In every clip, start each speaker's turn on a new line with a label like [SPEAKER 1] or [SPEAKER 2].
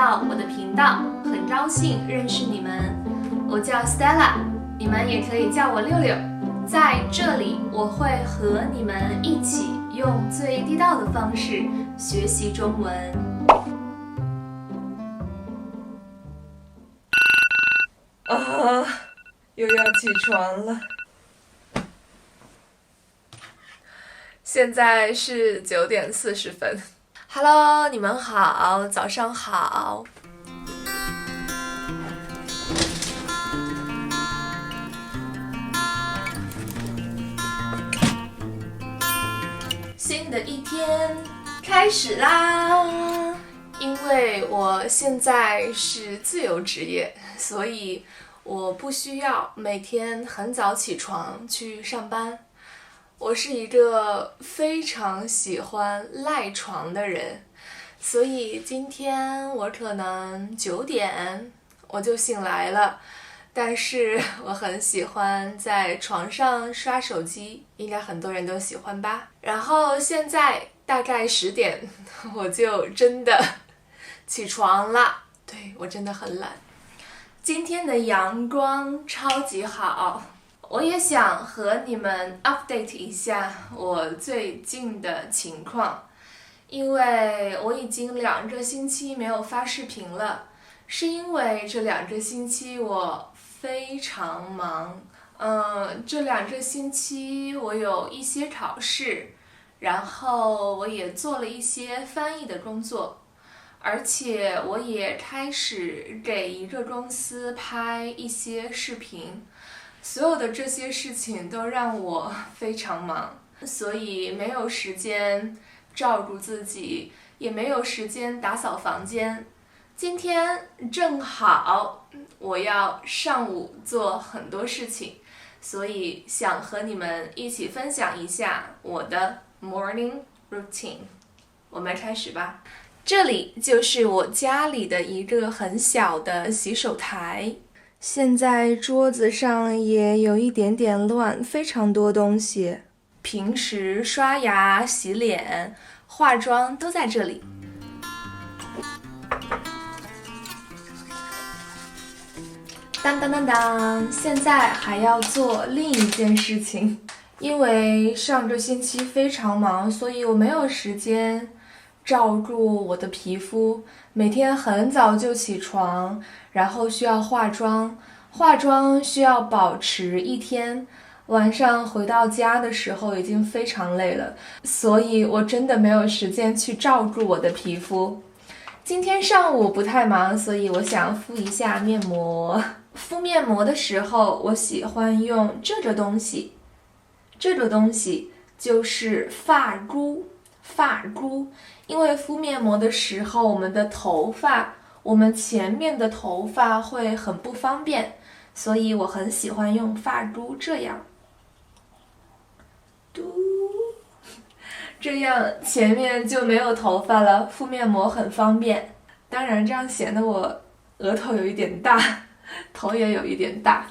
[SPEAKER 1] 到我的频道，很高兴认识你们。我叫 Stella， 你们也可以叫我六六。在这里，我会和你们一起用最地道的方式学习中文。
[SPEAKER 2] 又要起床了。现在是9点40分。Hello， 你们好，早上好。新的一天开始啦！因为我现在是自由职业，所以我不需要每天很早起床去上班。我是一个非常喜欢赖床的人，所以今天我可能9点我就醒来了，但是我很喜欢在床上刷手机，应该很多人都喜欢吧。然后现在大概10点，我就真的起床了。对，我真的很懒。今天的阳光超级好，我也想和你们 update 一下我最近的情况，因为我已经2个星期没有发视频了，是因为这2个星期我非常忙。这2个星期我有一些考试，然后我也做了一些翻译的工作，而且我也开始给一个公司拍一些视频。所有的这些事情都让我非常忙，所以没有时间照顾自己，也没有时间打扫房间。今天正好我要上午做很多事情，所以想和你们一起分享一下我的 morning routine。 我们开始吧。这里就是我家里的一个很小的洗手台。现在桌子上也有一点点乱，非常多东西。平时刷牙、洗脸、化妆都在这里。当当当当，现在还要做另一件事情。因为上个星期非常忙，所以我没有时间照顾我的皮肤，每天很早就起床，然后需要化妆需要保持1天，晚上回到家的时候已经非常累了，所以我真的没有时间去照顾我的皮肤。今天上午不太忙，所以我想敷一下面膜。敷面膜的时候，我喜欢用这个东西，就是发箍。因为敷面膜的时候，我们前面的头发会很不方便，所以我很喜欢用发箍，这样前面就没有头发了，敷面膜很方便。当然这样显得我额头有一点大，头也有一点大。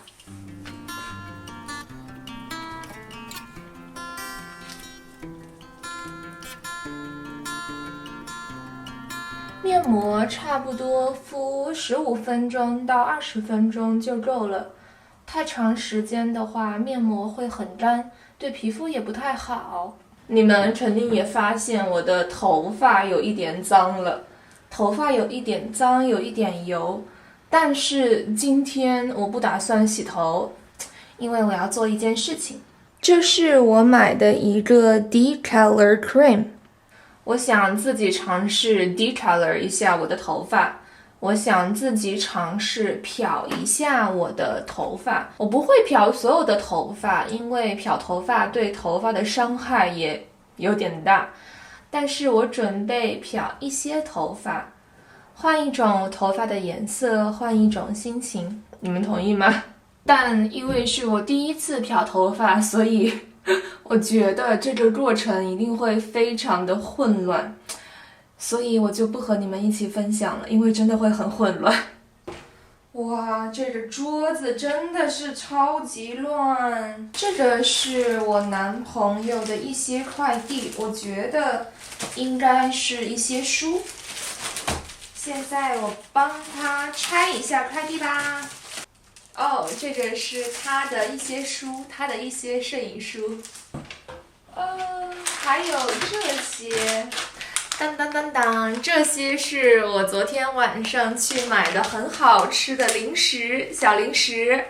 [SPEAKER 2] 面膜差不多敷15分钟到20分钟就够了，太长时间的话面膜会很干，对皮肤也不太好。你们肯定也发现我的头发有一点脏了，有一点油，但是今天我不打算洗头，因为我要做一件事情。这是我买的一个 Decolor Cream，我想自己尝试 decolor 一下我的头发，我想自己尝试漂一下我的头发。我不会漂所有的头发，因为漂头发对头发的伤害也有点大，但是我准备漂一些头发，换一种头发的颜色，换一种心情。你们同意吗？但因为是我第一次漂头发，所以我觉得这个过程一定会非常的混乱，所以我就不和你们一起分享了，因为真的会很混乱。哇，这个桌子真的是超级乱。这个是我男朋友的一些快递，我觉得应该是一些书。
[SPEAKER 1] 现在我帮他拆一下快递吧。哦，这个是他的一些书，他的一些摄影书。还有这些，当当当当，这些是我昨天晚上去买的很好吃的零食，小零食。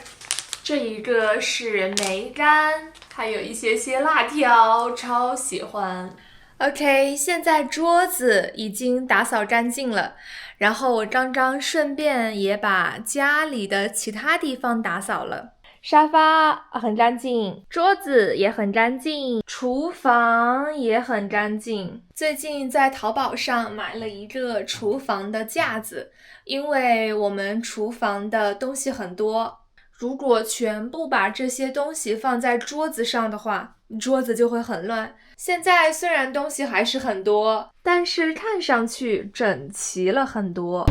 [SPEAKER 1] 这一个是梅干，还有一些辣条，超喜欢。OK， 现在桌子已经打扫干净了，然后我刚刚顺便也把家里的其他地方打扫了。沙发很干净，桌子也很干净，厨房也很干净。最近在淘宝上买了一个厨房的架子，因为我们厨房的东西很多，如果全部把这些东西放在桌子上的话，桌子就会很乱。现在虽然东西还是很多，但是看上去整齐了很多。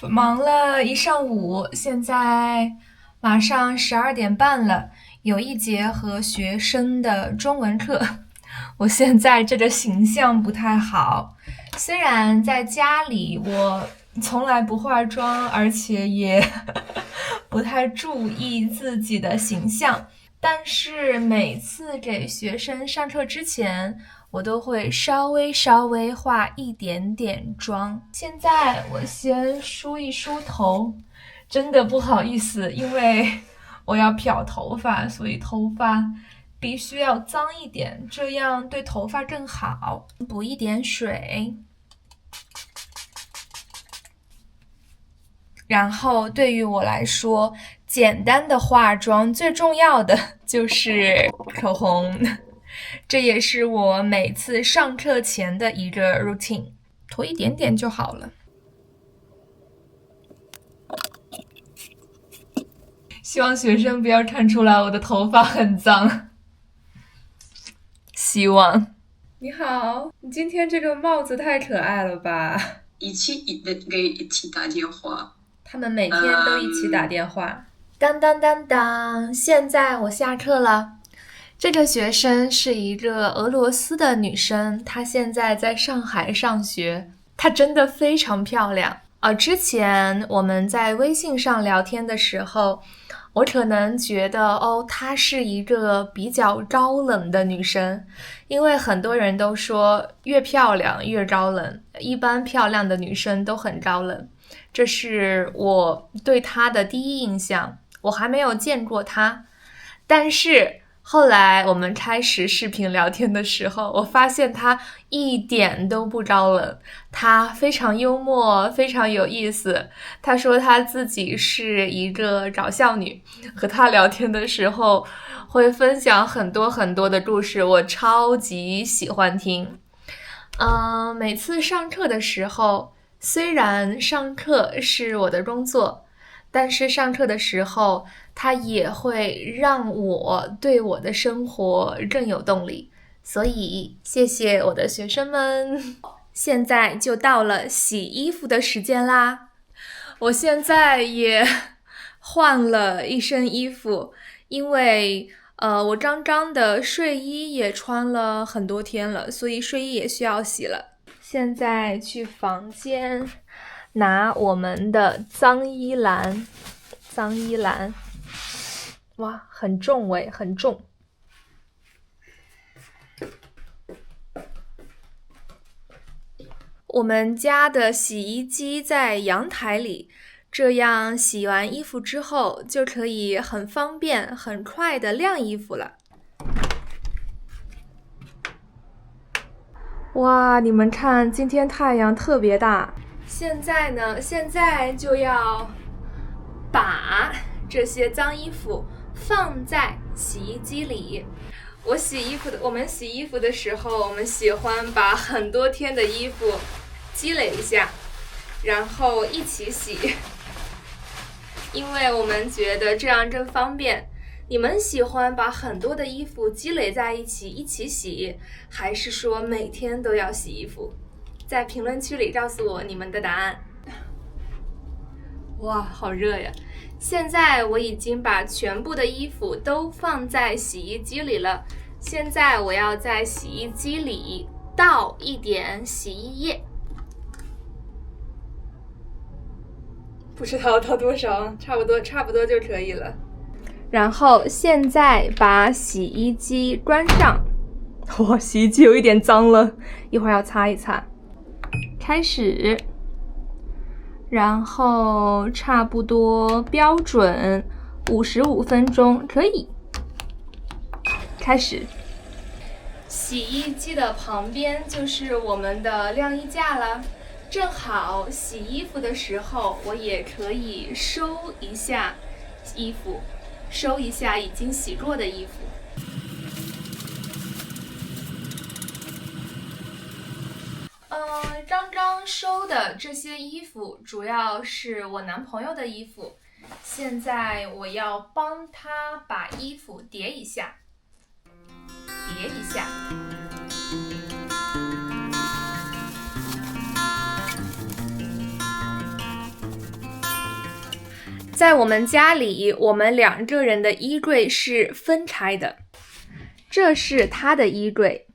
[SPEAKER 1] 忙了一上午，现在马上12点半了，有一节和学生的中文课。我现在这个形象不太好，虽然在家里我从来不化妆，而且也不太注意自己的形象，但是每次给学生上课之前，我都会稍微化一点点妆。现在我先梳一梳头，真的不好意思，因为我要漂头发，所以头发必须要脏一点，这样对头发更好。补一点水。然后对于我来说，简单的化妆最重要的就是口红，这也是我每次上课前的一个 routine， 涂一点点就好了。希望学生不要看出来我的头发很脏。希望。你好，你今天这个帽子太可爱了吧？
[SPEAKER 3] 一起给一起打电话。
[SPEAKER 1] 他们每天都一起打电话。当当当当，现在我下课了。这个学生是一个俄罗斯的女生，她现在在上海上学，她真的非常漂亮。之前我们在微信上聊天的时候，我可能觉得她是一个比较高冷的女生，因为很多人都说越漂亮越高冷，一般漂亮的女生都很高冷。这是我对她的第一印象，我还没有见过她。但是后来我们开始视频聊天的时候，我发现她一点都不高冷，她非常幽默，非常有意思。她说她自己是一个搞笑女，和她聊天的时候会分享很多很多的故事，我超级喜欢听。每次上课的时候，虽然上课是我的工作，但是上课的时候，它也会让我对我的生活更有动力。所以，谢谢我的学生们。现在就到了洗衣服的时间啦。我现在也换了一身衣服，因为我刚刚的睡衣也穿了很多天了，所以睡衣也需要洗了。现在去房间拿我们的脏衣篮，哇，很重诶，很重。我们家的洗衣机在阳台里，这样洗完衣服之后就可以很方便、很快的晾衣服了。哇，你们看，今天太阳特别大。现在就要把这些脏衣服放在洗衣机里。我们洗衣服的时候，我们喜欢把很多天的衣服积累一下，然后一起洗，因为我们觉得这样更方便。你们喜欢把很多的衣服积累在一起洗，还是说每天都要洗衣服？在评论区里告诉我你们的答案。哇，好热呀！现在我已经把全部的衣服都放在洗衣机里了，现在我要在洗衣机里倒一点洗衣液。
[SPEAKER 2] 不知道到多少，差不多就可以了。
[SPEAKER 1] 然后现在把洗衣机关上。哇，洗衣机有一点脏了，一会儿要擦一擦。开始，然后差不多标准55分钟可以。开始。洗衣机的旁边就是我们的晾衣架了，正好洗衣服的时候我也可以收一下衣服，收一下已经洗过的衣服。刚刚收的这些衣服主要是我男朋友的衣服，现在我要帮他把衣服叠一下。在我们家里，我们2个人的衣柜是分开的，这是他的衣柜，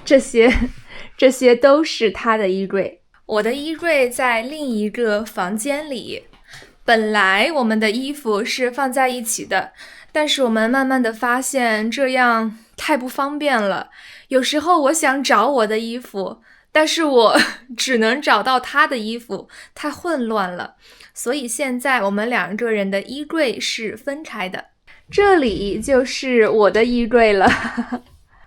[SPEAKER 1] 这些都是他的衣柜。我的衣柜在另一个房间里。本来我们的衣服是放在一起的，但是我们慢慢的发现这样太不方便了。有时候我想找我的衣服，但是我只能找到他的衣服，太混乱了。所以现在我们2个人的衣柜是分开的。这里就是我的衣柜了。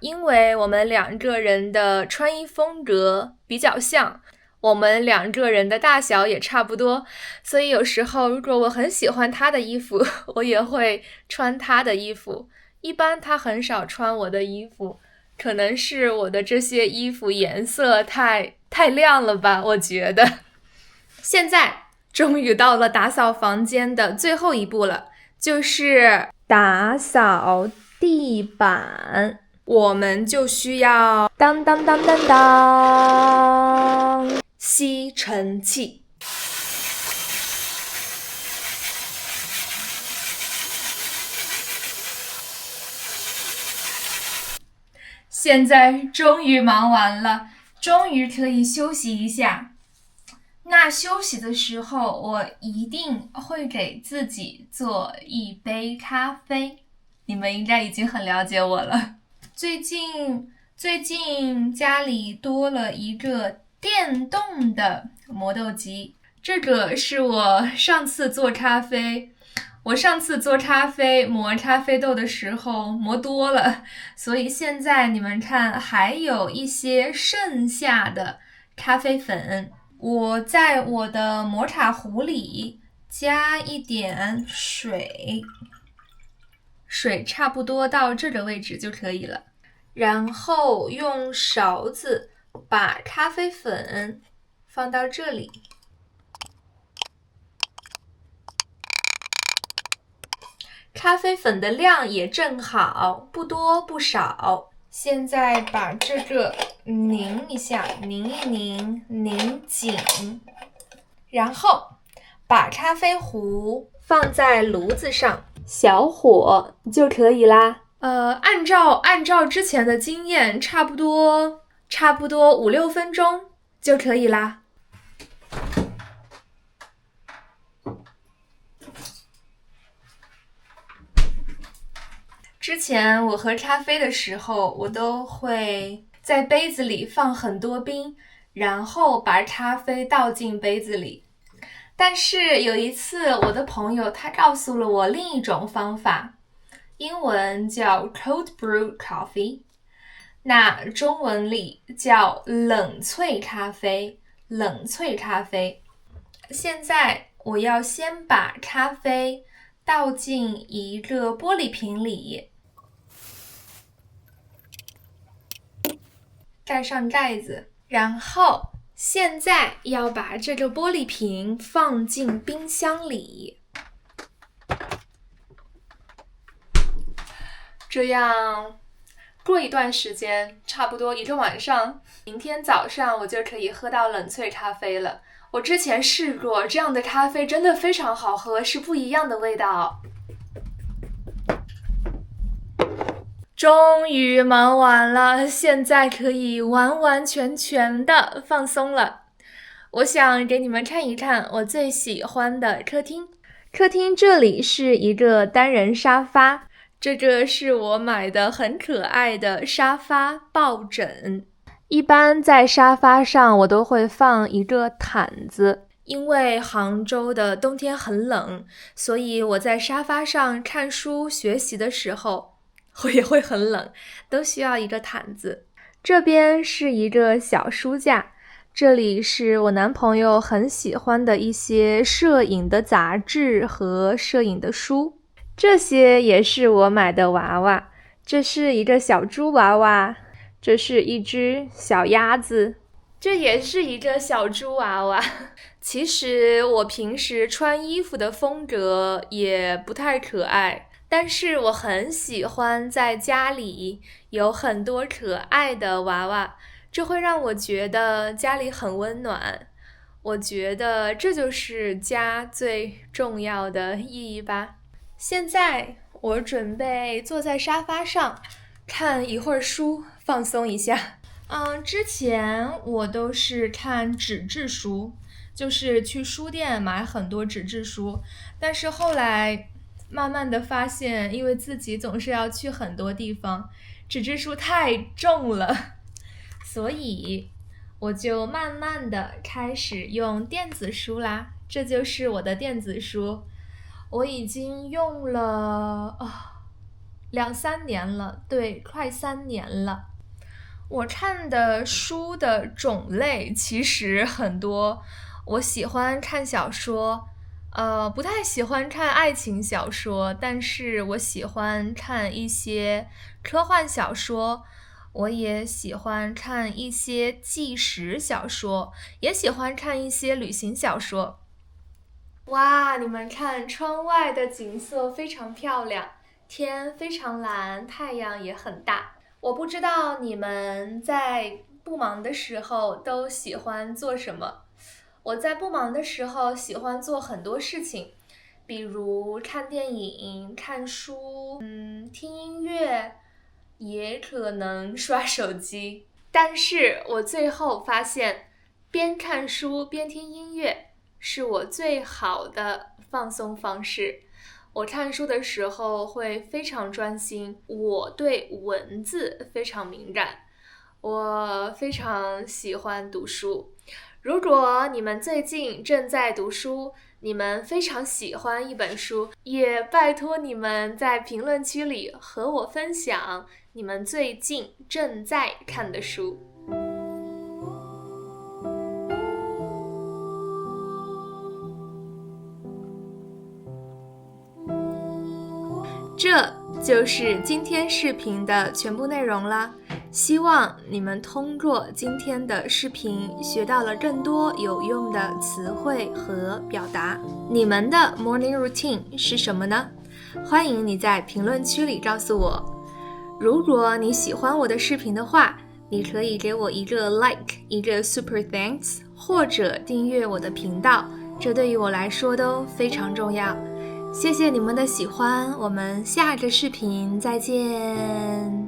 [SPEAKER 1] 因为我们2个人的穿衣风格比较像，我们2个人的大小也差不多，所以有时候如果我很喜欢他的衣服，我也会穿他的衣服。一般他很少穿我的衣服，可能是我的这些衣服颜色太亮了吧，我觉得。现在终于到了打扫房间的最后一步了，就是打扫地板。我们就需要当吸尘器。现在终于忙完了，终于可以休息一下。那休息的时候，我一定会给自己做一杯咖啡。你们应该已经很了解我了。最近家里多了一个电动的磨豆机，这个是我上次做咖啡磨咖啡豆的时候磨多了，所以现在你们看还有一些剩下的咖啡粉。我在我的摩卡壶里加一点水差不多到这个位置就可以了。然后用勺子把咖啡粉放到这里。咖啡粉的量也正好，不多不少。现在把这个拧一下，拧一拧，拧紧，然后把咖啡壶放在炉子上，小火就可以啦。按照之前的经验，差不多5-6分钟就可以啦。之前我喝咖啡的时候，我都会在杯子里放很多冰，然后把咖啡倒进杯子里。但是有一次，我的朋友他告诉了我另一种方法，英文叫 cold brew coffee， 那中文里叫冷萃咖啡。现在我要先把咖啡倒进一个玻璃瓶里，盖上盖子，然后现在要把这个玻璃瓶放进冰箱里。这样过一段时间，差不多1个晚上，明天早上我就可以喝到冷萃咖啡了。我之前试过，这样的咖啡真的非常好喝，是不一样的味道。终于忙完了，现在可以完完全全的放松了。我想给你们看一看我最喜欢的客厅。客厅这里是一个单人沙发，这个是我买的很可爱的沙发抱枕。一般在沙发上我都会放一个毯子，因为杭州的冬天很冷，所以我在沙发上看书学习的时候，我也会很冷，都需要一个毯子。这边是一个小书架，这里是我男朋友很喜欢的一些摄影的杂志和摄影的书。这些也是我买的娃娃，这是一个小猪娃娃，这是一只小鸭子，这也是一个小猪娃娃。其实我平时穿衣服的风格也不太可爱，但是我很喜欢在家里有很多可爱的娃娃，这会让我觉得家里很温暖。我觉得这就是家最重要的意义吧。现在我准备坐在沙发上看一会儿书，放松一下。之前我都是看纸质书，就是去书店买很多纸质书，但是后来慢慢的发现，因为自己总是要去很多地方，纸质书太重了，所以我就慢慢的开始用电子书啦。这就是我的电子书，我已经用了2-3年了，对，快3年了。我看的书的种类其实很多，我喜欢看小说，不太喜欢看爱情小说，但是我喜欢看一些科幻小说，我也喜欢看一些纪实小说，也喜欢看一些旅行小说。哇，你们看窗外的景色非常漂亮，天非常蓝，太阳也很大。我不知道你们在不忙的时候都喜欢做什么。我在不忙的时候喜欢做很多事情，比如看电影、看书，听音乐，也可能刷手机。但是我最后发现，边看书边听音乐是我最好的放松方式。我看书的时候会非常专心，我对文字非常敏感，我非常喜欢读书。如果你们最近正在读书，你们非常喜欢一本书，也拜托你们在评论区里和我分享你们最近正在看的书。这就是今天视频的全部内容了，希望你们通过今天的视频学到了更多有用的词汇和表达。你们的 morning routine 是什么呢？欢迎你在评论区里告诉我。如果你喜欢我的视频的话，你可以给我一个 like， 一个 super thanks， 或者订阅我的频道，这对于我来说都非常重要。谢谢你们的喜欢，我们下个视频再见。